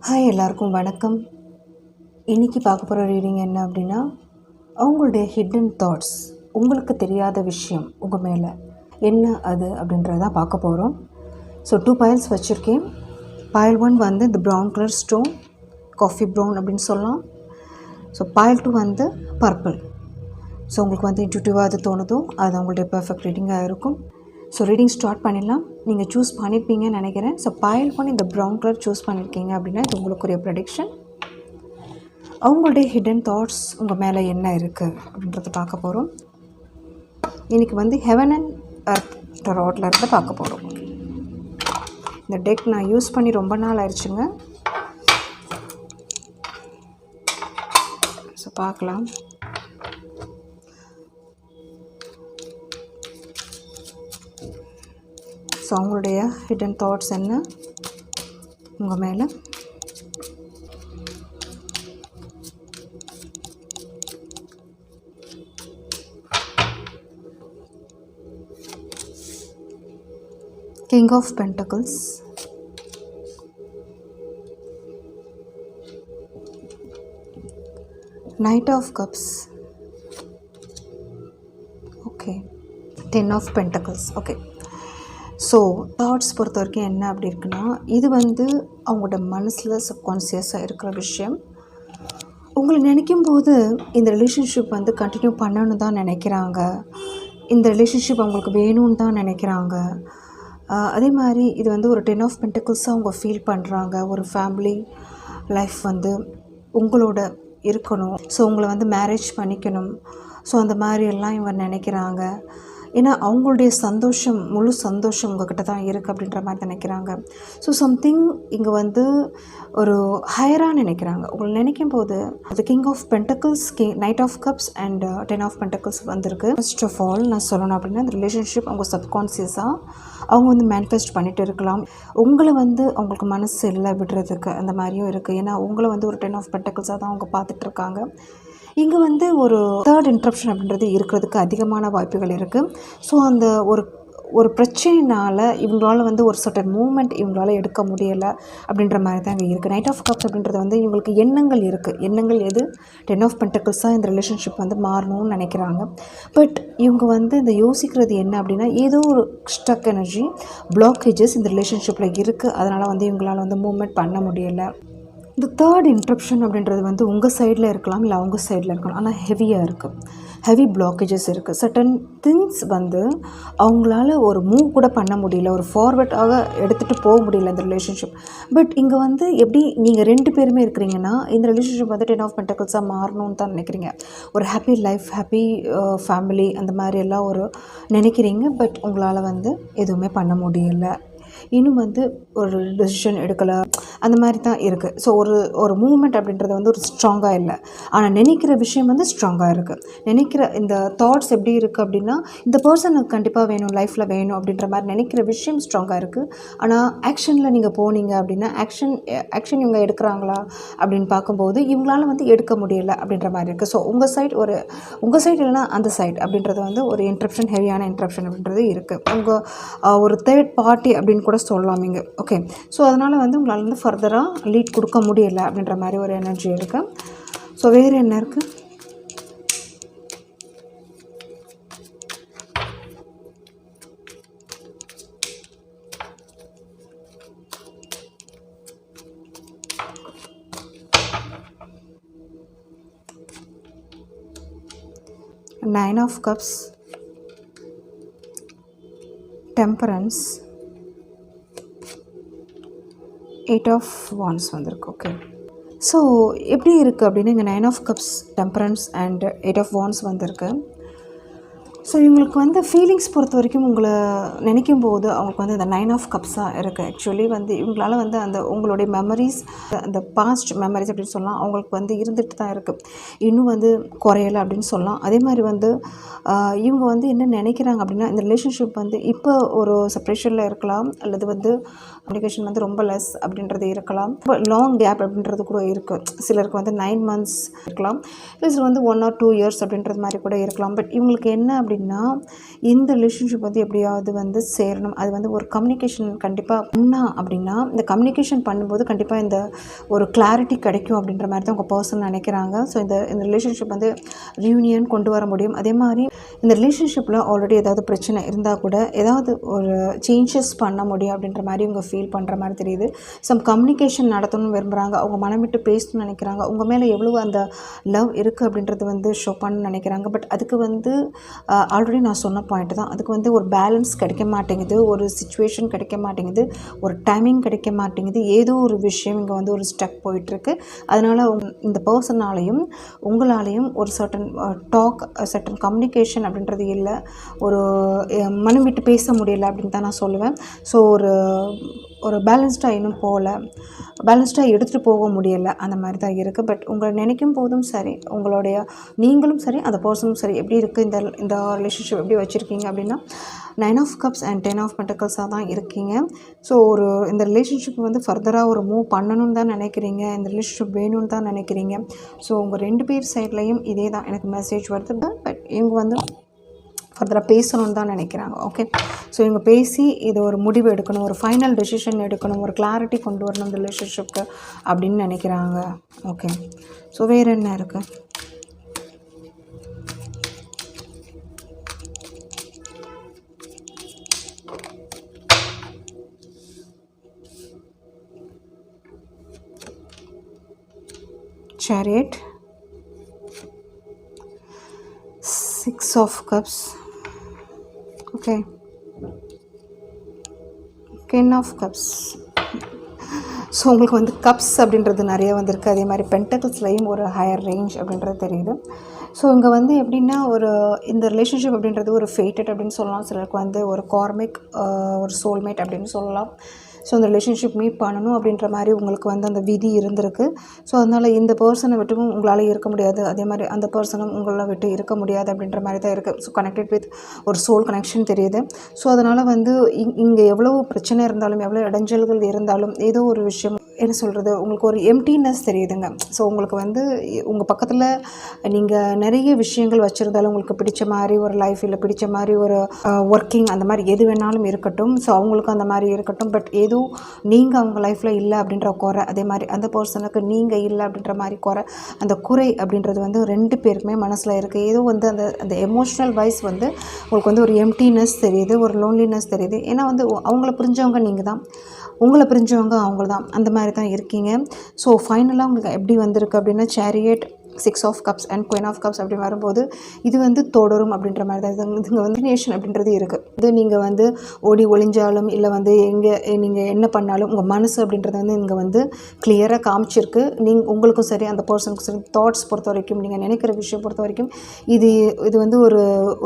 Hi எல்லாருக்கும் வணக்கம். இன்றைக்கி பார்க்க போகிற ரீடிங் என்ன அப்படின்னா, அவங்களுடைய ஹிடன் தாட்ஸ், உங்களுக்கு தெரியாத விஷயம் உங்கள் மேலே என்ன அது அப்படின்றத பார்க்க போகிறோம். ஸோ 2 பைல்ஸ் வச்சுருக்கேன். பைல் 1 வந்து இந்த brown colour stone, coffee brown அப்படின்னு சொல்லலாம். ஸோ பைல் 2 வந்து பர்பிள். ஸோ உங்களுக்கு வந்து இன்ட்யூட்டிவாக அது தோணுதோ அது அவங்களுடைய பர்ஃபெக்ட் ரீடிங்காக இருக்கும். ஸோ ரீடிங் ஸ்டார்ட் பண்ணிடலாம். நீங்கள் சூஸ் பண்ணியிருப்பீங்கன்னு நினைக்கிறேன். ஸோ பைல் 1 இந்த ப்ரௌன் கலர் சூஸ் பண்ணியிருக்கீங்க அப்படின்னா இது உங்களுக்குரிய ப்ரெடிக்ஷன். அவங்களுடைய ஹிடன் தாட்ஸ் உங்கள் மேலே என்ன இருக்குது அப்படின்றத பார்க்க போகிறோம். இன்றைக்கி வந்து ஹெவன் அண்ட் எர்த் டாரோட்ல இருந்து பார்க்க போகிறோம். இந்த டெக் நான் யூஸ் பண்ணி ரொம்ப நாள் ஆயிடுச்சுங்க. ஸோ பார்க்கலாம். ஸோ அவங்களுடைய ஹிடன் தாட்ஸ் என்ன உங்கள் மேலே. King of Pentacles, Knight of Cups, okay, 10 of Pentacles, okay. So thoughts பொறுத்த வரைக்கும் என்ன அப்படி இருக்குன்னா, இது வந்து அவங்களோட மனசில் சப்கான்சியஸாக இருக்கிற விஷயம். உங்களை நினைக்கும் போது இந்த ரிலேஷன்ஷிப் வந்து கண்டினியூ பண்ணணுன்னு தான் நினைக்கிறாங்க. இந்த ரிலேஷன்ஷிப் அவங்களுக்கு வேணும்னு தான் நினைக்கிறாங்க. அதே மாதிரி இது வந்து ஒரு 10 ஆஃப் பென்டக்கிள்ஸாக அவங்க ஃபீல் பண்ணுறாங்க. ஒரு ஃபேமிலி லைஃப் வந்து உங்களோட இருக்கணும். ஸோ உங்களை வந்து மேரேஜ் பண்ணிக்கணும். ஸோ அந்த மாதிரி எல்லாம் இவங்க நினைக்கிறாங்க. ஏன்னா அவங்களுடைய சந்தோஷம், முழு சந்தோஷம் உங்கள்கிட்ட தான் இருக்குது அப்படின்ற மாதிரி நினைக்கிறாங்க. ஸோ சம்திங் இங்கே வந்து ஒரு ஹையராக நினைக்கிறாங்க. உங்களை நினைக்கும் போது அது king of pentacles, knight of cups and 10 of pentacles வந்திருக்கு. ஃபர்ஸ்ட் ஆஃப் ஆல் நான் சொல்லணும் அப்படின்னா, இந்த ரிலேஷன்ஷிப் அவங்க சப்கான்சியஸாக அவங்க வந்து மேனிஃபெஸ்ட் பண்ணிகிட்டு இருக்கலாம். உங்களை வந்து அவங்களுக்கு மனசு இல்லை விடுறதுக்கு அந்த மாதிரியும் இருக்குது. ஏன்னா உங்களை வந்து ஒரு 10 ஆஃப் பென்டக்கிள்ஸாக தான் அவங்க பார்த்துட்ருக்காங்க. இங்கே வந்து ஒரு தேர்ட் இன்ட்ரப்ஷன் அப்படின்றது இருக்கிறதுக்கு அதிகமான வாய்ப்புகள் இருக்குது. ஸோ அந்த ஒரு பிரச்சனையினால் இவங்களால வந்து ஒரு சர்டன் மூமெண்ட் இவங்களால எடுக்க முடியலை அப்படின்ற மாதிரி தான் இங்கே இருக்குது. நைட் ஆஃப் கப்ஸ் அப்படின்றது வந்து இவங்களுக்கு எண்ணங்கள் இருக்குது. எண்ணங்கள் எது 10 ஆஃப் பென்டக்கிள்ஸாக இந்த ரிலேஷன்ஷிப் வந்து மாறணும்னு நினைக்கிறாங்க. பட் இவங்க வந்து இந்த யோசிக்கிறது என்ன அப்படின்னா, ஏதோ ஒரு ஸ்டக் எனர்ஜி, பிளாக்கேஜஸ் இந்த ரிலேஷன்ஷிப்பில் இருக்குது. அதனால் வந்து இவங்களால் வந்து மூவ்மெண்ட் பண்ண முடியலை. இந்த தேர்ட் இன்ட்ரப்ஷன் அப்படின்றது வந்து உங்கள் சைடில் இருக்கலாம், இல்லை அவங்க சைடில் இருக்கலாம். ஆனால் ஹெவியாக இருக்குது, ஹெவி பிளாக்கேஜஸ் இருக்குது. சர்டன் திங்ஸ் வந்து அவங்களால ஒரு மூவ் கூட பண்ண முடியல, ஒரு ஃபார்வர்டாக எடுத்துகிட்டு போக முடியல இந்த ரிலேஷன்ஷிப். பட் இங்கே வந்து எப்படி நீங்கள் 2 பேருமே இருக்கிறீங்கன்னா, இந்த ரிலேஷன்ஷிப் வந்து 10 ஆஃப் பென்டக்கிள்ஸாக மாறணும்னு தான் நினைக்கிறீங்க. ஒரு ஹாப்பி லைஃப், ஹாப்பி ஃபேமிலி அந்த மாதிரி எல்லாம் ஒரு நினைக்கிறீங்க. பட் உங்களால் வந்து எதுவுமே பண்ண முடியலை. இன்னும் வந்து ஒரு டெசிஷன் எடுக்கலை, அந்த மாதிரி தான் இருக்குது. ஸோ ஒரு மூமெண்ட் அப்படின்றது வந்து ஒரு ஸ்ட்ராங்காக இல்லை. ஆனால் நினைக்கிற விஷயம் வந்து ஸ்ட்ராங்காக இருக்குது. நினைக்கிற இந்த தாட்ஸ் எப்படி இருக்குது அப்படின்னா, இந்த பர்சன் எனக்கு கண்டிப்பாக வேணும், லைஃப்பில் வேணும் அப்படின்ற மாதிரி நினைக்கிற விஷயம் ஸ்ட்ராங்காக இருக்குது. ஆனால் ஆக்ஷனில் நீங்கள் போனீங்க அப்படின்னா, ஆக்ஷன் இவங்க எடுக்கிறாங்களா அப்படின்னு பார்க்கும்போது இவங்களால வந்து எடுக்க முடியலை அப்படின்ற மாதிரி இருக்குது. ஸோ உங்கள் சைடு இல்லைனா அந்த சைடு அப்படின்றது வந்து ஒரு இன்ட்ரப்ஷன், ஹெவியான இன்ட்ரப்ஷன் அப்படின்றது இருக்குது. உங்கள் ஒரு தேர்ட் பார்ட்டி அப்படின்னு கூட சொல்லலாம் இங்கே. ஓகே, ஸோ அதனால் வந்து உங்களால் வந்து ஃபர்தராக லீட் கொடுக்க முடியலை அப்படின்ற மாதிரி ஒரு எனர்ஜி இருக்குது. ஸோ வேறு என்ன இருக்குது? Nine of Cups, Temperance, 8 of wands வந்திருக்கு. ஓகே, ஸோ எப்படி இருக்குது அப்படின்னா, இங்கே 9 of cups, temperance and 8 of wands வந்திருக்கு. ஸோ இவங்களுக்கு வந்து ஃபீலிங்ஸ் பொறுத்த வரைக்கும் உங்களை நினைக்கும் போது அவங்களுக்கு வந்து இந்த 9 ஆஃப் கப்ஸாக இருக்குது. ஆக்சுவலி வந்து இவங்களால வந்து அந்த உங்களுடைய மெமரிஸ், அந்த பாஸ்ட் மெமரிஸ் அப்படின்னு சொல்லலாம், அவங்களுக்கு வந்து இருந்துட்டு தான் இருக்குது. இன்னும் வந்து குறையலை அப்படின்னு சொல்லலாம். அதே மாதிரி வந்து இவங்க வந்து என்ன நினைக்கிறாங்க அப்படின்னா, இந்த ரிலேஷன்ஷிப் வந்து இப்போ ஒரு செப்பரேஷனில் இருக்கலாம், அல்லது வந்து கம்யூனிகேஷன் வந்து ரொம்ப லெஸ் அப்படின்றது இருக்கலாம். லாங் கேப் அப்படின்றது கூட இருக்குது. சிலருக்கு வந்து 9 months இருக்கலாம், இல்லை சிலர் வந்து 1 or 2 years அப்படின்றது மாதிரி கூட இருக்கலாம். பட் இவங்களுக்கு என்ன அப்படி அப்படின்னா இந்த ரிலேஷன்ஷிப் வந்து எப்படியாவது வந்து சேரணும். அது வந்து ஒரு கம்யூனிகேஷன் கண்டிப்பாக அப்படின்னா இந்த கம்யூனிகேஷன் பண்ணும்போது கண்டிப்பாக இந்த ஒரு கிளாரிட்டி கிடைக்கும் அப்படின்ற மாதிரி தான் உங்கள் பர்சன் நினைக்கிறாங்க. ஸோ இந்த ரிலேஷன்ஷிப் வந்து ரியூனியன் கொண்டு வர முடியும். அதே மாதிரி இந்த ரிலேஷன்ஷிப்பில் ஆல்ரெடி ஏதாவது பிரச்சனை இருந்தால் கூட ஏதாவது ஒரு சேஞ்சஸ் பண்ண முடியும் அப்படின்ற மாதிரி இவங்க ஃபீல் பண்ணுற மாதிரி தெரியுது. சம் கம்யூனிகேஷன் நடத்தணும்னு விரும்புகிறாங்க. அவங்க மனம் விட்டு பேசணும்னு நினைக்கிறாங்க. உங்கள் மேலே எவ்வளோ அந்த லவ் இருக்குது அப்படின்றது வந்து ஷோ பண்ணணும்னு நினைக்கிறாங்க. பட் அதுக்கு வந்து ஆல்ரெடி நான் சொன்ன பாயிண்ட் தான். அதுக்கு வந்து ஒரு பேலன்ஸ் கிடைக்க மாட்டேங்குது, ஒரு சிச்சுவேஷன் கிடைக்க மாட்டேங்குது, ஒரு டைமிங் கிடைக்க மாட்டேங்குது. ஏதோ ஒரு விஷயம் இங்கே வந்து ஒரு ஸ்டெப் போயிட்டுருக்கு. அதனால் இந்த பர்சனாலையும் உங்களாலையும் ஒரு சர்டன் டாக், சர்டன் கம்யூனிகேஷன் அப்படின்றது இல்லை. ஒரு மனம் விட்டு பேச முடியலை அப்படின்னு தான் நான் சொல்லுவேன். ஸோ ஒரு பேலன்ஸ்டாக இன்னும் போகல, பேலன்ஸ்டாக எடுத்துகிட்டு போக முடியலை, அந்த மாதிரி தான் இருக்குது. பட் உங்களை நினைக்கும் போதும் சரி, உங்களுடைய நீங்களும் சரி, அந்த பர்சனும் சரி எப்படி இருக்குது இந்த ரிலேஷன்ஷிப் எப்படி வச்சுருக்கீங்க அப்படின்னா 9 ஆஃப் கப்ஸ் அண்ட் 10 ஆஃப் பென்டக்கிள்ஸாக தான் இருக்கீங்க. ஸோ இந்த ரிலேஷன்ஷிப் வந்து ஃபர்தராக ஒரு மூவ் பண்ணணும்னு தான் நினைக்கிறீங்க, இந்த ரிலேஷன்ஷிப் வேணும்னு தான் நினைக்கிறீங்க. ஸோ உங்கள் 2 பேர் சைட்லேயும் இதே தான் எனக்கு மெசேஜ் வருது. பட் இவங்க வந்து ஃபர்தராக பேசணும்னு தான் நினைக்கிறாங்க. ஓகே, ஸோ இவங்க பேசி இது ஒரு முடிவு எடுக்கணும், ஒரு ஃபைனல் டெசிஷன் எடுக்கணும், ஒரு கிளாரிட்டி கொண்டு வரணும் இந்த ரிலேஷன்ஷிப்க்கு அப்படின்னு நினைக்கிறாங்க. ஓகே, ஸோ வேறு என்ன இருக்குது? Chariot, 6 of cups, okay, Queen of cups. So உங்களுக்கு வந்து கப்ஸ் அப்படின்றது நிறைய வந்திருக்கு. அதே மாதிரி பென்டக்கிள்ஸ்லையும் ஒரு ஹையர் ரேஞ்ச் அப்படின்றது தெரியுது. ஸோ இங்கே வந்து எப்படின்னா இந்த ரிலேஷன்ஷிப் அப்படின்றது ஒரு ஃபேட்டட் அப்படின்னு சொல்லலாம். சிலருக்கு வந்து ஒரு கார்மிக், ஒரு சோல்மேட் அப்படின்னு சொல்லலாம். ஸோ அந்த ரிலேஷன்ஷிப் மீட் பண்ணணும் அப்படின்ற மாதிரி உங்களுக்கு வந்து அந்த விதி இருந்திருக்கு. ஸோ அதனால் இந்த பர்சனை விட்டும் உங்களால் இருக்க முடியாது, அதே மாதிரி அந்த பர்சனும் உங்களை விட்டு இருக்க முடியாது அப்படின்ற மாதிரி தான் இருக்குது. ஸோ கனெக்டட் வித் ஒரு சோல் கனெக்ஷன் தெரியுது. ஸோ அதனால் வந்து இங்கே எவ்வளோ பிரச்சனை இருந்தாலும், எவ்வளோ இடைஞ்சல்கள் இருந்தாலும், ஏதோ ஒரு விஷயம் என்ன சொல்கிறது, உங்களுக்கு ஒரு எம்டினஸ் தெரியுதுங்க. ஸோ உங்களுக்கு வந்து உங்கள் பக்கத்தில் நீங்கள் நிறைய விஷயங்கள் வச்சுருந்தாலும் உங்களுக்கு பிடிச்ச மாதிரி ஒரு லைஃப், இல்லை பிடிச்ச மாதிரி ஒரு ஒர்க்கிங், அந்த மாதிரி எது வேணாலும் இருக்கட்டும். ஸோ அவங்களுக்கும் அந்த மாதிரி இருக்கட்டும். பட் ஏதோ நீங்கள் அவங்க லைஃப்பில் இல்லை அப்படின்ற குறை, அதே மாதிரி அந்த பர்சனுக்கு நீங்கள் இல்லை அப்படின்ற மாதிரி குறை, அந்த குறை அப்படின்றது வந்து 2 பேருக்குமே மனசில் இருக்குது. ஏதோ வந்து அந்த எமோஷ்னல் வைஸ் வந்து உங்களுக்கு வந்து ஒரு எம்டினஸ் தெரியுது, ஒரு லோன்லினஸ் தெரியுது. ஏன்னா வந்து அவங்கள புரிஞ்சவங்க நீங்கள் தான், உங்களை புரிஞ்சவங்க அவங்க தான், அந்த மாதிரி தான் இருக்கீங்க. ஸோ ஃபைனலாக உங்களுக்கு எப்படி வந்திருக்கு அப்படின்னா chariot, 6 of cups and queen of cups அப்படி வரும்போது இது வந்து தொடரும் அப்படின்ற மாதிரி தான். இதுங்க வந்து நேஷன் அப்படின்றது இருக்குது. இது நீங்கள் வந்து ஓடி ஒளிஞ்சாலும், இல்லை வந்து நீங்கள் என்ன பண்ணாலும் உங்கள் மனசு அப்படின்றது வந்து இங்கே வந்து கிளியராக காமிச்சிருக்கு. உங்களுக்கும் சரி, அந்த பர்சனுக்கும் சரி, தாட்ஸ் பொறுத்த வரைக்கும், நீங்கள் நினைக்கிற விஷயம் பொறுத்த வரைக்கும் இது வந்து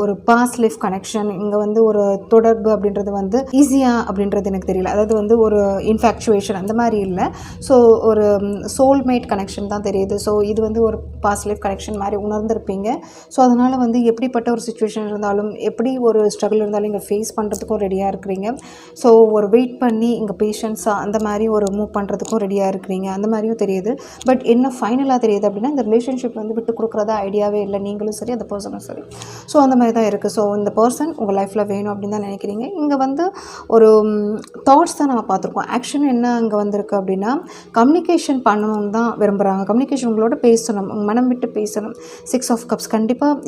ஒரு பாஸ்ட் லைஃப் கனெக்ஷன். இங்கே வந்து ஒரு தொடர்பு அப்படின்றது வந்து ஈஸியாக அப்படின்றது எனக்கு தெரியல. அதாவது வந்து ஒரு இன்ஃபேக்சுவேஷன் அந்த மாதிரி இல்லை. ஸோ ஒரு சோல்மேட் கனெக்ஷன் தான் தெரியுது. ஸோ இது வந்து ஒரு பாஸ்ட் லைஃப் கனெக்ஷன் மாதிரி உணர்ந்திருப்பீங்க. ஸோ அதனால் வந்து எப்படிப்பட்ட ஒரு சுச்சுவேஷன் இருந்தாலும், எப்படி ஒரு ஸ்ட்ரகிள் இருந்தாலும் இங்கே ஃபேஸ் பண்ணுறதுக்கும் ரெடியாக இருக்கிறீங்க. ஸோ ஒரு வெயிட் பண்ணி இங்கே பேஷன்ஸாக அந்த மாதிரி ஒரு மூவ் பண்ணுறதுக்கும் ரெடியாக இருக்கிறீங்க, அந்த மாதிரியும் தெரியுது. பட் என்ன ஃபைனலாக தெரியுது அப்படின்னா இந்த ரிலேஷன்ஷிப் வந்து விட்டு கொடுக்குறதா ஐடியாவே இல்லை, நீங்களும் சரி, அந்த பர்சனும் சரி. ஸோ அந்த மாதிரி தான் இருக்குது. ஸோ இந்த பர்சன் உங்கள் லைஃப்பில் வேணும் அப்படின்னு தான் நினைக்கிறீங்க. இங்கே வந்து ஒரு தாட்ஸ் தான் நம்ம பார்த்துருக்கோம். ஆக்ஷன் என்ன இங்கே வந்திருக்கு அப்படின்னா கம்யூனிகேஷன் பண்ணணும்னு தான் விரும்புகிறாங்க. கம்யூனிகேஷன் உங்களோட பேசணும், மனம் விட்டு பேசணும். 6 ஆஃப் கப்ஸ்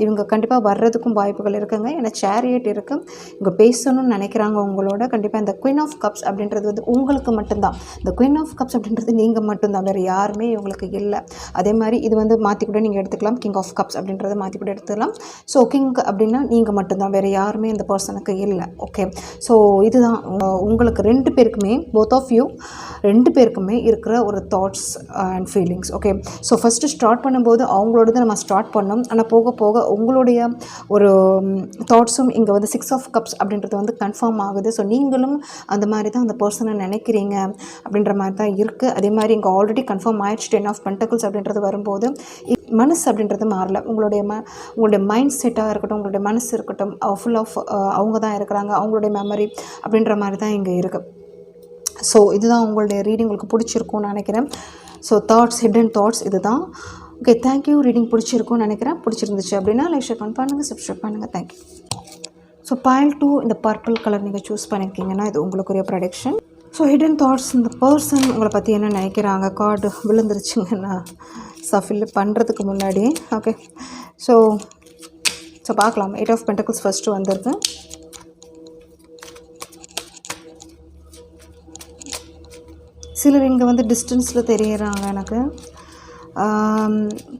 இவங்க கண்டிப்பாக வர்றதுக்கும் வாய்ப்புகள் இருக்குங்க. ஏன்னா சேரியட் இருக்குது, இவங்க பேசணும்னு நினைக்கிறாங்க உங்களோட. கண்டிப்பாக இந்த குயின் ஆஃப் கப்ஸ் அப்படின்றது வந்து உங்களுக்கு மட்டும்தான். இந்த குயின் ஆஃப் கப்ஸ் அப்படின்றது நீங்கள் மட்டும்தான், வேறு யாருமே இவங்களுக்கு இல்லை. அதே மாதிரி இது வந்து மாற்றி கூட நீங்கள் எடுத்துக்கலாம். கிங் ஆஃப் கப்ஸ் அப்படின்றத மாற்றி கூட எடுத்துக்கலாம். ஸோ கிங் அப்படின்னா நீங்கள் மட்டும்தான், வேறு யாருமே இந்த பர்சனுக்கு இல்லை. ஓகே, ஸோ இதுதான் உங்களுக்கு 2 பேருக்குமே, போத் ஆஃப் யூ 2 பேருக்குமே இருக்கிற ஒரு thoughts and feelings. Okay, so first start பண்ணும்போது அவங்களோடது நம்ம ஸ்டார்ட் பண்ணோம். ஆனால் போக போக உங்களுடைய ஒரு தாட்ஸும் இங்கே வந்து 6 ஆஃப் கப்ஸ் அப்படின்றது வந்து கன்ஃபார்ம் ஆகுது. ஸோ நீங்களும் அந்த மாதிரி தான் அந்த பர்சனை நினைக்கிறீங்க அப்படின்ற மாதிரி தான் இருக்குது. அதே மாதிரி இங்கே ஆல்ரெடி கன்ஃபார்ம் ஆயிடுச்சு 10 ஆஃப் பென்டக்கிள்ஸ் அப்படின்றது வரும்போது மனசு அப்படின்றது மாறல. உங்களுடைய மைண்ட் செட்டாக இருக்கட்டும், உங்களுடைய மனசு இருக்கட்டும், ஃபுல் ஆஃப் அவங்க தான் இருக்கிறாங்க, அவங்களுடைய மெமரி அப்படின்ற மாதிரி தான் இங்கே இருக்குது. ஸோ இதுதான் உங்களுடைய ரீடிங் உங்களுக்கு பிடிச்சிருக்கும்னு நினைக்கிறேன். ஸோ தாட்ஸ், ஹிடன் தாட்ஸ் இது தான். Okay, thank you. ரீடிங் பிடிச்சிருக்கும்னு நினைக்கிறேன். பிடிச்சிருந்துச்சு அப்படின்னா லைக், ஷேர் பண்ணுங்கள், சப்ஸ்கிரைப் பண்ணுங்கள். தேங்க்யூ. ஸோ pile 2 இந்த பர்பிள் கலர் நீங்கள் சூஸ் பண்ணியிருக்கீங்கன்னா இது உங்களுக்குரிய ப்ரடிக்ஷன். ஸோ ஹிடன் தாட்ஸ், இந்த பர்சன் உங்களை பற்றி என்ன நினைக்கிறாங்க. கார்டு விழுந்துருச்சுங்கன்னா சஃபில் பண்ணுறதுக்கு முன்னாடி. ஓகே, ஸோ பார்க்கலாம். 8 ஆஃப் பென்டக்கிள்ஸ் ஃபஸ்ட்டு வந்திருக்கு. சிலர் இங்கே வந்து டிஸ்டன்ஸில் தெரியுறாங்க. எனக்கு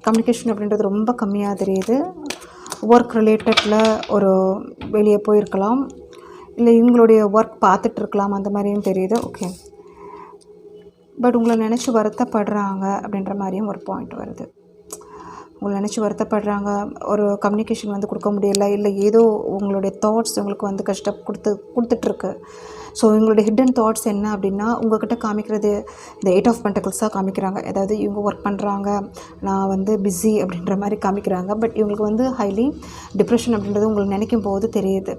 கம்யூனிகேஷன் அப்படின்றது ரொம்ப கம்மியாக தெரியுது. ஒர்க் ரிலேட்டடில் ஒரு வெளியே போயிருக்கலாம், இல்லை இவங்களுடைய ஒர்க் பார்த்துட்ருக்கலாம், அந்த மாதிரியும் தெரியுது. ஓகே, பட் உங்களை நினச்சி வருத்தப்படுறாங்க அப்படின்ற மாதிரியும் ஒரு பாயிண்ட் வருது. உங்களை நினச்சி வருத்தப்படுறாங்க, ஒரு கம்யூனிகேஷன் வந்து கொடுக்க முடியலை, இல்லை ஏதோ உங்களுடைய தாட்ஸ் உங்களுக்கு வந்து கொடுத்துட்ருக்கு. ஸோ இவங்களுடைய ஹிடன் தாட்ஸ் என்ன அப்படின்னா உங்கள்கிட்ட காமிக்கிறது இந்த 8 ஆஃப் பென்டக்கிள்ஸாக காமிக்கிறாங்க. அதாவது இவங்க ஒர்க் பண்ணுறாங்க, நான் வந்து பிஸி அப்படின்ற மாதிரி காமிக்கிறாங்க. பட் இவங்களுக்கு வந்து ஹைலி டிப்ரெஷன் அப்படின்றது உங்களுக்கு நினைக்கும் போது தெரியுது.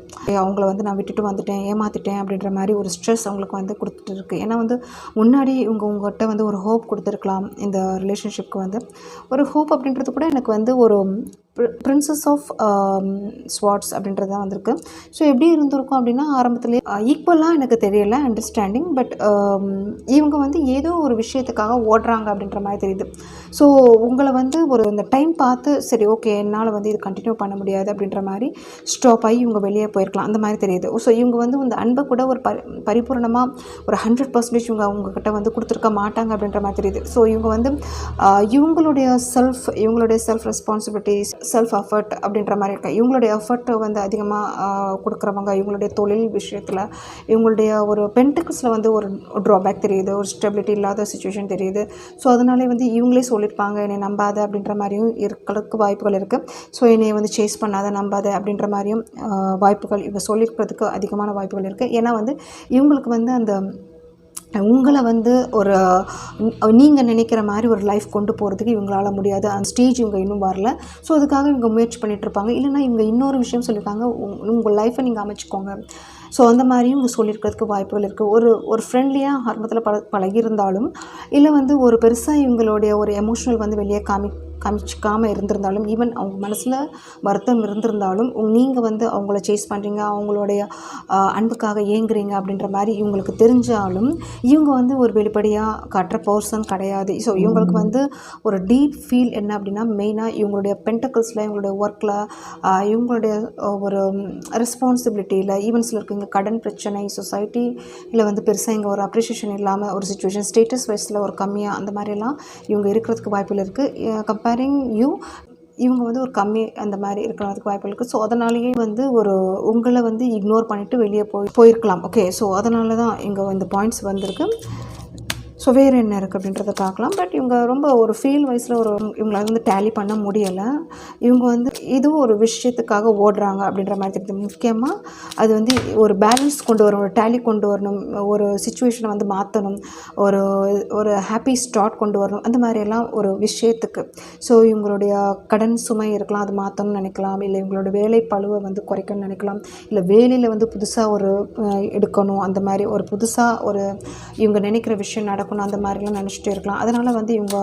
அவங்கள வந்து நான் விட்டுட்டு வந்துட்டேன், ஏமாற்றிட்டேன் அப்படின்ற மாதிரி ஒரு ஸ்ட்ரெஸ் அவங்களுக்கு வந்து கொடுத்துட்டு இருக்குது. ஏன்னா வந்து முன்னாடி உங்கள்கிட்ட வந்து ஒரு ஹோப் கொடுத்துருக்கலாம். இந்த ரிலேஷன்ஷிப்க்கு வந்து ஒரு ஹோப் அப்படின்றது கூட எனக்கு வந்து ஒரு பிரின்சஸ் ஆஃப் ஸ்வார்ட்ஸ் அப்படின்றது தான் வந்திருக்கு. ஸோ எப்படி இருந்திருக்கும் அப்படின்னா ஆரம்பத்துலேயே ஈக்குவலாக எனக்கு தெரியலை அண்டர்ஸ்டாண்டிங். பட் இவங்க வந்து ஏதோ ஒரு விஷயத்துக்காக ஓடுறாங்க அப்படின்ற மாதிரி தெரியுது. ஸோ உங்களை வந்து ஒரு இந்த டைம் பார்த்து சரி ஓகே என்னால் வந்து இது கண்டினியூ பண்ண முடியாது அப்படின்ற மாதிரி ஸ்டாப் ஆகி இவங்க வெளியே போயிருக்கலாம், அந்த மாதிரி தெரியுது. ஸோ இவங்க வந்து இந்த அன்பை கூட ஒரு பரிபூர்ணமாக ஒரு 100% இவங்க அவங்கக்கிட்ட வந்து கொடுத்துருக்க மாட்டாங்க அப்படின்ற மாதிரி தெரியுது. ஸோ இவங்க வந்து இவங்களுடைய செல்ஃப் ரெஸ்பான்சிபிலிட்டிஸ், செல்ஃப் எஃபர்ட் அப்படின்ற மாதிரி இருக்கு. இவங்களுடைய எஃபர்ட்டை வந்து அதிகமாக கொடுக்குறவங்க. இவங்களுடைய தொழில் விஷயத்தில் இவங்களுடைய ஒரு பென்டக்கிள்ஸில் வந்து ஒரு ட்ராபேக் தெரியுது, ஒரு ஸ்டெபிலிட்டி இல்லாத சுச்சுவேஷன் தெரியுது. ஸோ அதனாலே வந்து இவங்களே சொல்லியிருப்பாங்க என்னை நம்பாத அப்படின்ற மாதிரியும் இருக்கிறதுக்கு வாய்ப்புகள் இருக்குது. ஸோ என்னை வந்து சேஸ் பண்ணாத, நம்பாத அப்படின்ற மாதிரியும் வாய்ப்புகள் இவங்க சொல்லியிருக்கிறதுக்கு அதிகமான வாய்ப்புகள் இருக்குது. ஏன்னா வந்து இவங்களுக்கு வந்து அந்த உங்களை வந்து ஒரு நீங்கள் நினைக்கிற மாதிரி ஒரு லைஃப் கொண்டு போகிறதுக்கு இவங்களால முடியாது. அந்த ஸ்டேஜ் இவங்க இன்னும் வரல. ஸோ அதுக்காக இவங்க முயற்சி பண்ணிகிட்ருப்பாங்க. இல்லைனா இவங்க இன்னொரு விஷயம் சொல்லியிருக்காங்க, உங்கள் லைஃப்பை நீங்கள் அமைச்சிக்கோங்க. ஸோ அந்த மாதிரியும் இவங்க சொல்லியிருக்கிறதுக்கு வாய்ப்புகள் இருக்குது. ஒரு ஃப்ரெண்ட்லியாக ஆரம்பத்தில் பழகியிருந்தாலும், இல்லை வந்து ஒரு பெருசாக இவங்களுடைய ஒரு எமோஷனல் வந்து வெளியே காமிச்சிக்காமல் இருந்திருந்தாலும், ஈவன் அவங்க மனசில் வருத்தம் இருந்திருந்தாலும் நீங்கள் வந்து அவங்கள சேஸ் பண்ணுறீங்க, அவங்களுடைய அன்புக்காக ஏங்குறீங்க அப்படின்ற மாதிரி இவங்களுக்கு தெரிஞ்சாலும் இவங்க வந்து ஒரு வெளிப்படையாக காட்டுற பர்சன் கிடையாது. ஸோ இவங்களுக்கு வந்து ஒரு டீப் ஃபீல் என்ன அப்படின்னா மெயினாக இவங்களுடைய பென்டக்கிள்ஸில், இவங்களுடைய ஒர்க்கில், இவங்களுடைய ஒரு ரெஸ்பான்சிபிலிட்டியில், ஈவன் சிலருக்கு இங்கே கடன் பிரச்சனை, சொசைட்டியில் வந்து பெருசாக இங்கே ஒரு அப்ரிஷியேஷன் இல்லாமல் ஒரு சுச்சுவேஷன், ஸ்டேட்டஸ் வைஸில் ஒரு கம்மியாக அந்த மாதிரிலாம் இவங்க இருக்கிறதுக்கு வாய்ப்புகள் இருக்குது. கம்பேரிங் இவங்க வந்து ஒரு கம்மி அந்த மாதிரி இருக்கிறதுக்கு வாய்ப்பு இருக்குது. ஸோ அதனாலேயே வந்து உங்களை வந்து இக்னோர் பண்ணிவிட்டு வெளியே போயிருக்கலாம். ஓகே, ஸோ அதனால தான் இங்கே இந்த பாயிண்ட்ஸ் வந்திருக்கு. ஸோ வேறு என்ன இருக்குது அப்படின்றத பார்க்கலாம். பட் இவங்க ரொம்ப ஒரு ஃபீல் வைஸில் இவங்களால வந்து டேலி பண்ண முடியலை. இவங்க வந்து ஏதோ ஒரு விஷயத்துக்காக ஓடுறாங்க அப்படின்ற மாதிரி தெரியுது. முக்கியமாக அது வந்து ஒரு பேலன்ஸ் கொண்டு வரணும், ஒரு டேலி கொண்டு வரணும், ஒரு சுச்சுவேஷனை வந்து மாற்றணும், ஒரு ஹாப்பி ஸ்டார்ட் கொண்டு வரணும், அந்த மாதிரியெல்லாம் ஒரு விஷயத்துக்கு. ஸோ இவங்களுடைய கடன் சுமை இருக்கலாம், அது மாற்றணும்னு நினைக்கலாம். இல்லை இவங்களோட வேலை பளுவை வந்து குறைக்கணும்னு நினைக்கலாம். இல்லை வேலையில் வந்து புதுசாக ஒரு எடுக்கணும், அந்த மாதிரி ஒரு புதுசாக இவங்க நினைக்கிற விஷயம் நடக்கணும், அந்த மாதிரிலாம் நினச்சிட்டே இருக்கலாம். அதனால் வந்து இவங்க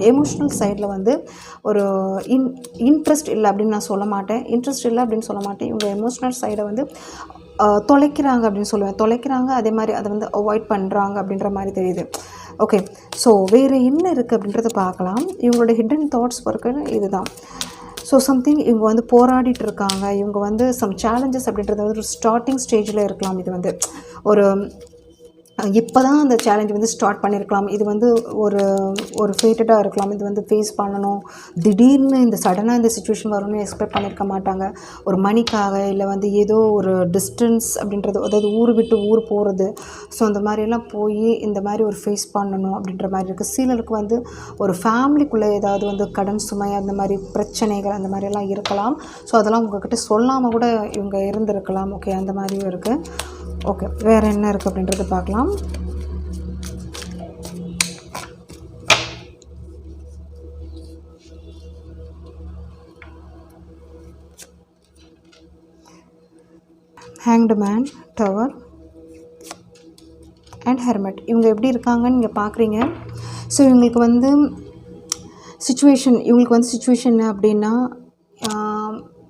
எமோஷ்னல் சைடில் வந்து ஒரு இன்ட்ரெஸ்ட் இல்லை அப்படின்னு நான் சொல்ல மாட்டேன். இவங்க எமோஷ்னல் சைடை வந்து தொலைக்கிறாங்க அப்படின்னு சொல்லுவேன். தொலைக்கிறாங்க, அதே மாதிரி அதை வந்து அவாய்ட் பண்ணுறாங்க அப்படின்ற மாதிரி தெரியுது. ஓகே, ஸோ வேறு என்ன இருக்குது அப்படின்றத பார்க்கலாம். இவங்களோட ஹிடன் தாட்ஸ் பொறுக்குன்னு இதுதான். ஸோ சம்திங் இவங்க வந்து போராடிட்டு இருக்காங்க. இவங்க வந்து சம் சேலஞ்சஸ் அப்படின்றது வந்து ஒரு ஸ்டார்டிங் ஸ்டேஜில் இருக்கலாம். இது வந்து இப்போ தான் அந்த சேலஞ்ச் வந்து ஸ்டார்ட் பண்ணியிருக்கலாம். இது வந்து ஒரு ஃபேட்டடாக இருக்கலாம். இது வந்து ஃபேஸ் பண்ணணும், திடீர்னு இந்த சடனாக இந்த சுச்சுவேஷன் வரும்னு எக்ஸ்பெக்ட் பண்ணியிருக்க மாட்டாங்க. ஒரு மணிக்காக, இல்லை வந்து ஏதோ ஒரு டிஸ்டன்ஸ் அப்படின்றது, அதாவது ஊர் விட்டு ஊர் போகிறது. ஸோ அந்த மாதிரியெல்லாம் போய் இந்த மாதிரி ஒரு ஃபேஸ் பண்ணணும் அப்படின்ற மாதிரி இருக்குது. சிலருக்கு வந்து ஒரு ஃபேமிலிக்குள்ளே ஏதாவது வந்து கடன் சுமை, அந்த மாதிரி பிரச்சனைகள் அந்த மாதிரியெல்லாம் இருக்கலாம். ஸோ அதெல்லாம் உங்கள்கிட்ட சொல்லாமல் கூட இவங்க இருந்திருக்கலாம். ஓகே, அந்த மாதிரியும் இருக்குது. ஓகே, வேறு என்ன இருக்குது அப்படின்றத பார்க்கலாம். Hanged man, tower and hermit. இவங்க எப்படி இருக்காங்கன்னு நீங்கள் பார்க்குறீங்க. ஸோ இவங்களுக்கு வந்து சுச்சுவேஷன் அப்படின்னா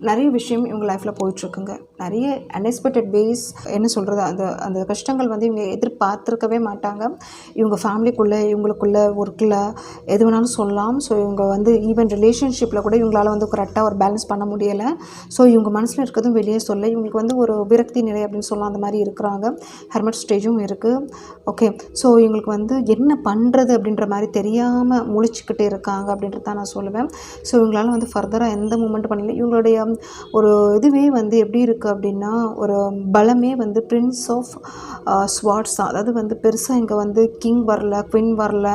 நிறைய விஷயம் இவங்க லைஃப்பில் போயிட்டுருக்குங்க. நிறைய அன்எக்ஸ்பெக்டட் வேஸ் என்ன சொல்கிறது, அந்த அந்த கஷ்டங்கள் வந்து இவங்க எதிர்பார்த்துருக்கவே மாட்டாங்க. இவங்க ஃபேமிலிக்குள்ளே இவங்களுக்குள்ள ஒர்க்கில் எது வேணாலும் சொல்லலாம். ஸோ இவங்க வந்து ஈவன் ரிலேஷன்ஷிப்பில் கூட இவங்களால் வந்து கரெக்டாக ஒரு பேலன்ஸ் பண்ண முடியலை. ஸோ இவங்க மனசில் இருக்கிறதும் வெளியே சொல்ல இவங்களுக்கு வந்து ஒரு விரக்தி நிலை அப்படின்னு சொல்லலாம், அந்த மாதிரி இருக்கிறாங்க. ஹெர்மட் ஸ்டேஜும் இருக்குது. ஓகே, ஸோ இவங்களுக்கு வந்து என்ன பண்ணுறது அப்படின்ற மாதிரி தெரியாமல் முழிச்சுக்கிட்டே இருக்காங்க அப்படின்றது தான் நான் சொல்லுவேன். ஸோ இவங்களால வந்து ஃபர்தராக எந்த மூமெண்ட் பண்ணல. இவங்களுடைய ஒரு இதுவே வந்து எப்படி இருக்குது அப்படின்னா, ஒரு பலமே வந்து பிரின்ஸ் ஆஃப் ஸ்வார்ட்ஸ் தான். அதாவது வந்து பெருசாக இங்கே வந்து கிங் வரல, குயின் வரல,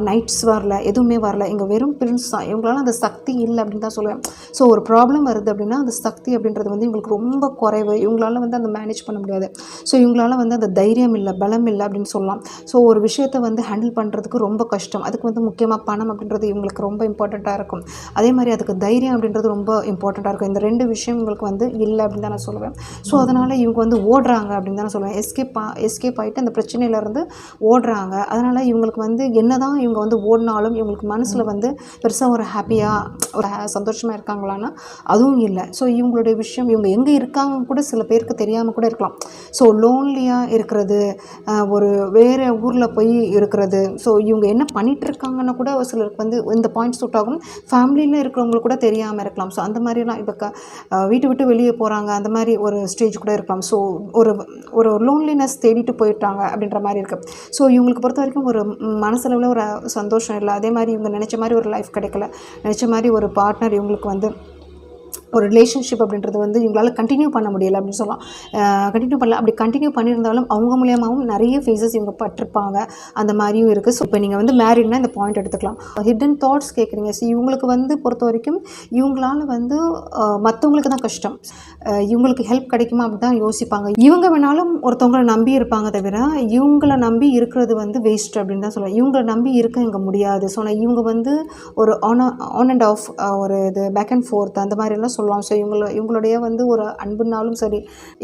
நைட்ஸ் வரல, எதுவுமே வரல. இங்கே வெறும் பிரின்ஸ் தான். இவங்களால அந்த சக்தி இல்லை அப்படின்னு தான் சொல்லுவேன். ஸோ ஒரு ப்ராப்ளம் வருது அப்படின்னா அந்த சக்தி அப்படின்றது வந்து இவங்களுக்கு ரொம்ப குறைவு. இவங்களால வந்து அந்த மேனேஜ் பண்ண முடியாது. ஸோ இவங்களால வந்து அந்த தைரியம் இல்லை, பலம் இல்லை அப்படின்னு சொல்லலாம். ஸோ ஒரு விஷயத்தை வந்து ஹேண்டில் பண்ணுறதுக்கு ரொம்ப கஷ்டம். அதுக்கு வந்து முக்கியமாக பணம் அப்படின்றது இவங்களுக்கு ரொம்ப இம்பார்ட்டண்ட்டாக இருக்கும். அதே மாதிரி அதுக்கு தைரியம் அப்படின்றது ரொம்ப இம்பார்ட்டண்ட்டாக இருக்கும். இந்த ரெண்டு விஷயம் இவங்களுக்கு வந்து இல்லை அப்படின்னு தான் நான் சொல்லுவேன். ஸோ அதனால் இவங்க வந்து ஓடுறாங்க அப்படின்னு தான் நான் சொல்லுவேன். எஸ்கேப் ஆகிட்டு அந்த பிரச்சனையிலேருந்து ஓடுறாங்க. அதனால் இவங்களுக்கு வந்து என்ன தான் இவங்க வந்து ஓடினாலும் இவங்களுக்கு மனசில் வந்து பெருசாக ஒரு ஹாப்பியாக ஒரு சந்தோஷமாக இருக்காங்களான்னா அதுவும் இல்லை. ஸோ இவங்களுடைய விஷயம் இவங்க எங்கே இருக்காங்க கூட சில பேருக்கு தெரியாமல் கூட இருக்கலாம். ஸோ லோன்லியாக இருக்கிறது, ஒரு வேறு ஊரில் போய் இருக்கிறது, ஸோ இவங்க என்ன பண்ணிகிட்ருக்காங்கன்னு கூட சிலருக்கு வந்து இந்த பாயிண்ட் சூட் ஆகும். ஃபேமிலியில் இருக்கிறவங்களுக்கு கூட தெரியாமல் இருக்கலாம். ஸோ அந்த மாதிரிலாம் இப்போ வீட்டை விட்டு வெளியே போகிறாங்க, அந்த மாதிரி ஒரு ஸ்டேஜ் கூட இருக்கலாம். ஸோ ஒரு ஒரு லோன்லினஸ் தேடிட்டு போயிட்டாங்க அப்படின்ற மாதிரி இருக்குது. ஸோ இவங்களுக்கு பொறுத்த வரைக்கும் ஒரு மனசளவில் ஒரு சந்தோஷம் இல்லை. அதே மாதிரி இவங்க நினச்ச மாதிரி ஒரு லைஃப் கிடைக்கல, நினச்ச மாதிரி ஒரு பார்ட்னர் இவங்களுக்கு வந்து ஒரு ரிலேஷன்ஷிப் அப்படின்றது வந்து இவங்களால் கண்டினியூ பண்ண முடியலை அப்படின்னு சொல்லலாம். கண்டினியூ பண்ணல. அப்படி கண்டினியூ பண்ணியிருந்தாலும் அவங்க மூலியமாகவும் நிறைய ஃபேஸஸ் இவங்க பட்டிருப்பாங்க, அந்த மாதிரியும் இருக்குது. ஸோ இப்போ நீங்கள் வந்து மேரிட்னா இந்த பாயிண்ட் எடுத்துக்கலாம். ஹிடன் தாட்ஸ் கேட்குறீங்க. ஸோ இவங்களுக்கு வந்து பொறுத்த வரைக்கும் இவங்களால் வந்து மற்றவங்களுக்கு தான் கஷ்டம், இவங்களுக்கு ஹெல்ப் கிடைக்குமா அப்படி தான் யோசிப்பாங்க. இவங்க வேணாலும் ஒருத்தவங்களை நம்பி இருப்பாங்க, தவிர இவங்கள நம்பி இருக்கிறது வந்து வேஸ்ட் அப்படின்னு தான் சொல்லுவேன். இவங்களை நம்பி இருக்க இங்கே முடியாது. ஸோ இவங்க வந்து ஒரு ஆன் அண்ட் ஆஃப் ஒரு இது பேக் அண்ட் ஃபோர்த் அந்த மாதிரிலாம் சொல்லலாம். ஸோ இவங்களுடைய வந்து ஒரு அன்புனாலும் சரி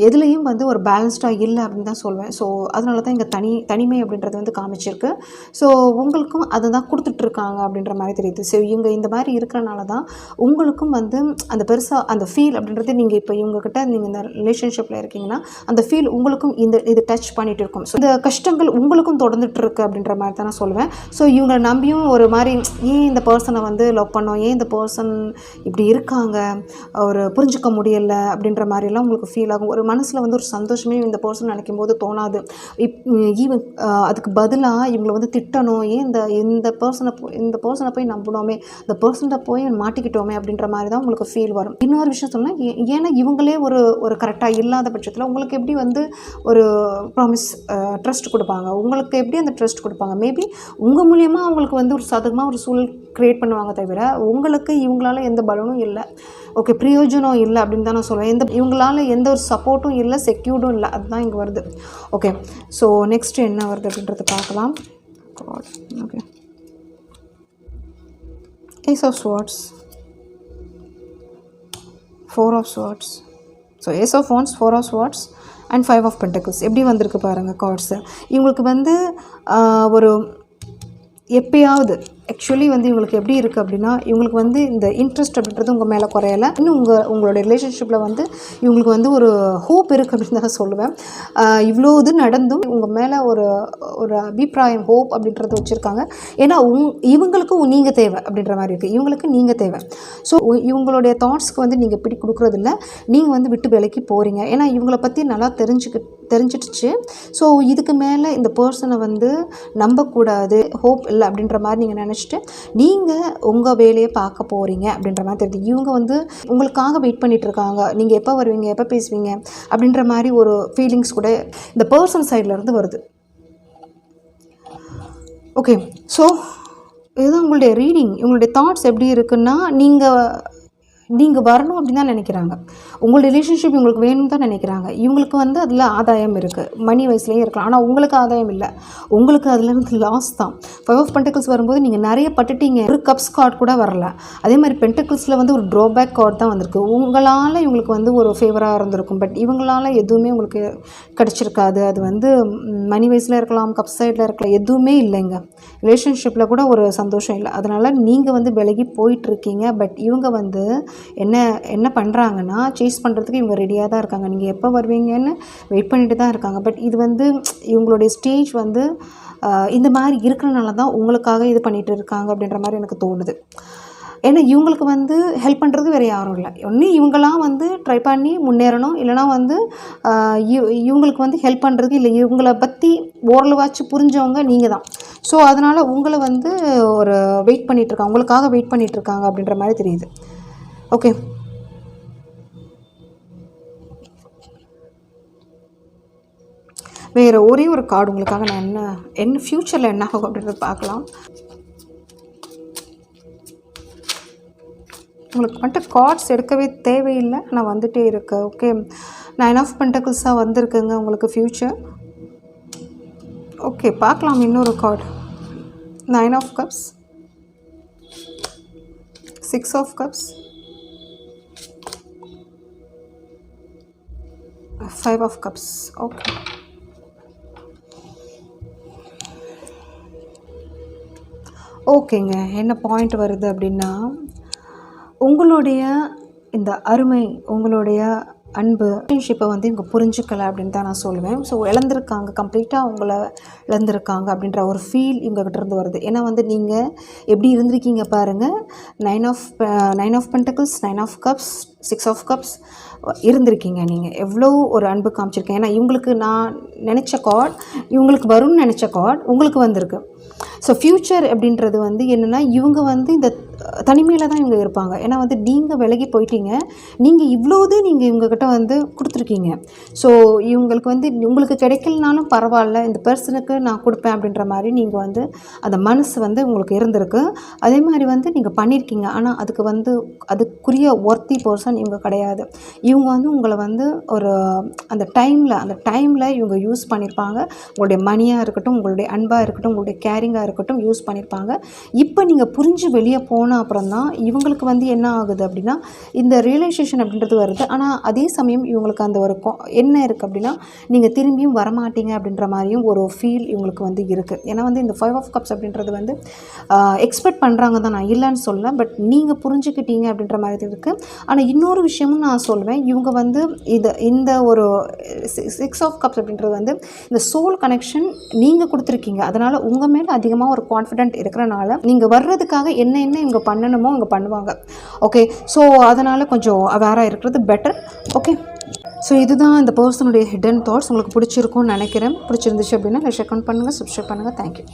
எதுலேயும் வந்து ஒரு பேலன்ஸ்டாக இல்லை அப்படின்னு தான் சொல்லுவேன். ஸோ அதனால தான் இங்கே தனிமை அப்படின்றது வந்து காமிச்சிருக்கு. ஸோ உங்களுக்கும் அதை தான் கொடுத்துட்ருக்காங்க அப்படின்ற மாதிரி தெரியுது. ஸோ இவங்க இந்த மாதிரி இருக்கிறனால தான் உங்களுக்கும் வந்து அந்த பெருசாக அந்த ஃபீல் அப்படின்றது நீங்கள் இப்போ இவங்ககிட்ட நீங்கள் இந்த ரிலேஷன்ஷிப்பில் இருக்கீங்கன்னா அந்த ஃபீல் உங்களுக்கும் இது டச் பண்ணிகிட்டு இருக்கும். ஸோ இந்த கஷ்டங்கள் உங்களுக்கும் தொடர்ந்துட்டு இருக்கு அப்படின்ற மாதிரி தான் நான் சொல்லுவேன். ஸோ இவங்களை நம்பியும் ஒரு மாதிரி ஏன் இந்த பர்சனை வந்து லவ் பண்ணோம், ஏன் இந்த பர்சன் இப்படி இருக்காங்க, ஒரு புரிஞ்சிக்க முடியலை அப்படின்ற மாதிரிலாம் உங்களுக்கு ஃபீல் ஆகும். ஒரு மனசில் வந்து ஒரு சந்தோஷமே இந்த பர்சன் நினைக்கும் போது தோணாது. ஈவன் அதுக்கு பதிலாக இவங்களை வந்து திட்டணும், ஏன் இந்த பர்சனை போய் நம்பினோமே, இந்த பர்சன்ட்ட போய் மாட்டிக்கிட்டோமே அப்படின்ற மாதிரி தான் உங்களுக்கு ஃபீல் வரும். இன்னொரு விஷயம் சொன்னால், ஏன்னா இவங்களே ஒரு கரெக்டாக இல்லாத பட்சத்தில் உங்களுக்கு எப்படி வந்து ஒரு ப்ராமிஸ் ட்ரஸ்ட் கொடுப்பாங்க, உங்களுக்கு எப்படி அந்த ட்ரஸ்ட் கொடுப்பாங்க? மேபி உங்கள் மூலியமாக அவங்களுக்கு வந்து ஒரு சாதகமாக ஒரு சூழல் க்ரியேட் பண்ணுவாங்க, தவிர உங்களுக்கு இவங்களால எந்த பலனும் இல்லை, ஓகே பிரயோஜனம் இல்லை அப்படின்னு தான் நான் சொல்லுவேன். இவங்களால எந்த ஒரு சப்போர்ட்டும் இல்லை, செக்யூர்டும் இல்லை, அதுதான் இங்கே வருது. ஓகே, ஸோ நெக்ஸ்ட் என்ன வருது அப்படின்றத பார்க்கலாம். Okay, ace of swords, 4 of swords, so ace of wands, 4 of swords and 5 of pentacles எப்படி வந்திருக்கு பாருங்கள் கார்ட்ஸு. இவங்களுக்கு வந்து ஒரு எப்பயாவது ஆக்சுவலி வந்து இவங்களுக்கு எப்படி இருக்குது அப்படின்னா, இவங்களுக்கு வந்து இந்த இன்ட்ரெஸ்ட் அப்படின்றது உங்கள் மேலே குறையலை. இன்னும் உங்களோட ரிலேஷன்ஷிப்பில் வந்து இவங்களுக்கு வந்து ஒரு ஹோப் இருக்குது அப்படின்னு தான் சொல்லுவேன். இவ்வளோ இது நடந்தும் உங்கள் மேலே ஒரு அபிப்பிராயம், ஹோப் அப்படின்றத வச்சுருக்காங்க. ஏன்னா இவங்களுக்கும் நீங்கள் தேவை அப்படின்ற மாதிரி இருக்குது, இவங்களுக்கு நீங்கள் தேவை. ஸோ இவங்களுடைய தாட்ஸ்க்கு வந்து நீங்கள் பிடி கொடுக்குறதில்ல, நீங்கள் வந்து விட்டு விலைக்கு போகிறீங்க. ஏன்னா இவங்களை பற்றி நல்லா தெரிஞ்சிடுச்சு. ஸோ இதுக்கு மேலே இந்த பர்சனை வந்து நம்பக்கூடாது, ஹோப் இல்லை அப்படின்ற மாதிரி நீங்கள் நினச்சிட்டு நீங்கள் உங்கள் வேலையை பார்க்க போகிறீங்க அப்படின்ற மாதிரி தெரியுது. இவங்க வந்து உங்களுக்காக வெயிட் பண்ணிகிட்டு இருக்காங்க, நீங்கள் எப்போ வருவீங்க, எப்போ பேசுவீங்க அப்படின்ற மாதிரி ஒரு ஃபீலிங்ஸ் கூட இந்த பர்சன் சைட்லேருந்து வருது. ஓகே, ஸோ இதுதான் உங்களுடைய ரீடிங். உங்களுடைய தாட்ஸ் எப்படி இருக்குன்னா, நீங்கள் வரணும் அப்படின்னு தான் நினைக்கிறாங்க, உங்கள் ரிலேஷன்ஷிப் உங்களுக்கு வேணும்னு தான் நினைக்கிறாங்க. இவங்களுக்கு வந்து அதில் ஆதாயம் இருக்குது, மணி வயசுலேயே இருக்கலாம், ஆனால் உங்களுக்கு ஆதாயம் இல்லை, உங்களுக்கு அதுலேருந்து லாஸ் தான். 5 ஆஃப் பென்டக்கிள்ஸ் வரும்போது நீங்கள் நிறைய பட்டுட்டீங்க, ஒரு கப்ஸ் கார்டு கூட வரல. அதே மாதிரி பென்டக்கிள்ஸில் வந்து ஒரு ட்ராபேக் கார்டு தான் வந்திருக்கு. உங்களால் இவங்களுக்கு வந்து ஒரு ஃபேவராக இருந்திருக்கும், பட் இவங்களால் எதுவுமே உங்களுக்கு கிடச்சிருக்காது. அது வந்து மணி வயசில் இருக்கலாம், கப் சைடில் இருக்கலாம், எதுவுமே இல்லைங்க. ரிலேஷன்ஷிப்பில் கூட ஒரு சந்தோஷம் இல்லை, அதனால் நீங்கள் வந்து விலகி போயிட்டுருக்கீங்க. பட் இவங்க வந்து என்ன என்ன பண்ணுறாங்கன்னா, சேஸ் பண்ணுறதுக்கு இவங்க ரெடியாக தான் இருக்காங்க. நீங்கள் எப்போ வருவீங்கன்னு வெயிட் பண்ணிட்டு தான் இருக்காங்க. பட் இது வந்து இவங்களுடைய ஸ்டேஜ் வந்து இந்த மாதிரி இருக்கிறனால தான் உங்களுக்காக இது பண்ணிகிட்டு இருக்காங்க அப்படின்ற மாதிரி எனக்கு தோணுது. ஏன்னா இவங்களுக்கு வந்து ஹெல்ப் பண்ணுறது வேறு யாரும் இல்லை. ஒன்று இவங்களாம் வந்து ட்ரை பண்ணி முன்னேறணும், இல்லைனா வந்து இவங்களுக்கு வந்து ஹெல்ப் பண்ணுறதுக்கு இல்லை, இவங்கள பற்றி ஓரளவாச்சும் புரிஞ்சவங்க நீங்கள் தான். ஸோ அதனால் உங்களை வந்து ஒரு வெயிட் பண்ணிகிட்ருக்காங்க, உங்களுக்காக வெயிட் பண்ணிகிட்ருக்காங்க அப்படின்ற மாதிரி தெரியுது. ஓகே, வேறு ஒரே ஒரு கார்டு உங்களுக்காக நான் என்ன ஃப்யூச்சரில் என்ன ஆகும் அப்படின்றத பார்க்கலாம். உங்களுக்கு வந்துட்டு கார்ட்ஸ் எடுக்கவே தேவையில்லை, நான் வந்துகிட்டே இருக்கு. ஓகே, 9 ஆஃப் பென்டக்கிள்ஸாக வந்திருக்குங்க உங்களுக்கு ஃப்யூச்சர். ஓகே, பார்க்கலாம் இன்னொரு card. 9 of cups, 6 of cups, 5 of cups. Okay, ஓகேங்க. என்ன பாயிண்ட் வருது அப்படின்னா, உங்களுடைய இந்த அருமை, உங்களுடைய அன்பு, ரிலேஷன்ஷிப்பை வந்து இவங்க புரிஞ்சுக்கலை அப்படின்னு தான் நான் சொல்லுவேன். ஸோ இழந்திருக்காங்க, கம்ப்ளீட்டாக அவங்கள இழந்திருக்காங்க அப்படின்ற ஒரு ஃபீல் இவங்ககிட்ட இருந்து வருது. ஏன்னா வந்து நீங்கள் எப்படி இருந்திருக்கீங்க பாருங்கள். 9 of pentacles, 9 of cups, 6 of cups இருந்திருக்கீங்க. நீங்கள் எவ்வளோ ஒரு அன்பு காமிச்சிருக்கேன். ஏன்னா இவங்களுக்கு நான் நினச்ச கார்ட், இவங்களுக்கு வரும்னு நினச்ச கார்ட் உங்களுக்கு வந்திருக்கு. ஸோ ஃப்யூச்சர் அப்படின்றது வந்து என்னென்னா, இவங்க வந்து இந்த தனிமையில் தான் இவங்க இருப்பாங்க. ஏன்னா வந்து நீங்கள் விலகி போயிட்டீங்க, நீங்கள் இவ்வளோது நீங்கள் இவங்கக்கிட்ட வந்து கொடுத்துருக்கீங்க. ஸோ இவங்களுக்கு வந்து உங்களுக்கு கிடைக்கலனாலும் பரவாயில்ல, இந்த பர்சனுக்கு நான் கொடுப்பேன் அப்படின்ற மாதிரி நீங்கள் வந்து அந்த மனசு வந்து உங்களுக்கு இருந்திருக்கு. அதே மாதிரி வந்து நீங்கள் பண்ணியிருக்கீங்க. ஆனால் அதுக்கு வந்து அதுக்குரிய ஒர்த்தி பர்சன் இவங்க கிடையாது. இவங்க வந்து உங்களை வந்து ஒரு அந்த டைமில் இவங்க யூஸ் பண்ணியிருப்பாங்க. உங்களுடைய மணியாக இருக்கட்டும், உங்களுடைய அன்பாக இருக்கட்டும், உங்களுடைய கேரிங்காக இருக்கட்டும் யூஸ் பண்ணியிருப்பாங்க. இப்போ நீங்கள் புரிஞ்சு வெளியே போன அப்புறம் தான் இவங்களுக்கு வந்து என்ன ஆகுது அப்படின்னா, இந்த ரியலைசேஷன் அப்படின்றது வருது. ஆனால் அதே சமயம் இவங்களுக்கு அந்த ஒரு என்ன இருக்குது அப்படின்னா, நீங்கள் திரும்பியும் வரமாட்டீங்க அப்படின்ற மாதிரியும் ஒரு ஃபீல் இவங்களுக்கு வந்து இருக்குது. ஏன்னா வந்து இந்த 5 ஆஃப் கப்ஸ் அப்படின்றது வந்து எக்ஸ்பெக்ட் பண்ணுறாங்க தான், நான் இல்லைன்னு சொல்ல. பட் நீங்கள் புரிஞ்சுக்கிட்டீங்க அப்படின்ற மாதிரி இருக்குது. ஆனால் இன்னொரு விஷயமும் நான் சொல்லுவேன், இவங்க வந்து இந்த ஒரு 6 ஆஃப் கப்ஸ் அப்படின்றது வந்து இந்த சோல் கனெக்ஷன் நீங்கள் கொடுத்துருக்கீங்க. அதனால் உங்கள் மேலே அதிகமாக ஒரு கான்ஃபிடென்ட் இருக்கிறனால நீங்கள் வர்றதுக்காக என்ன இவங்க பண்ணணுமோ அவங்க பண்ணுவாங்க. ஓகே, ஸோ அதனால் கொஞ்சம் அவேராக இருக்கிறது பெட்டர். ஓகே, ஸோ இதுதான் இந்த பர்சனுடைய ஹிடன் தாட்ஸ். உங்களுக்கு பிடிச்சிருக்கும்னு நினைக்கிறேன். பிடிச்சிருந்துச்சு அப்படின்னா லைக், ஷேர் பண்ணுங்கள், சப்ஸ்கிரைப் பண்ணுங்கள். தேங்க்யூ.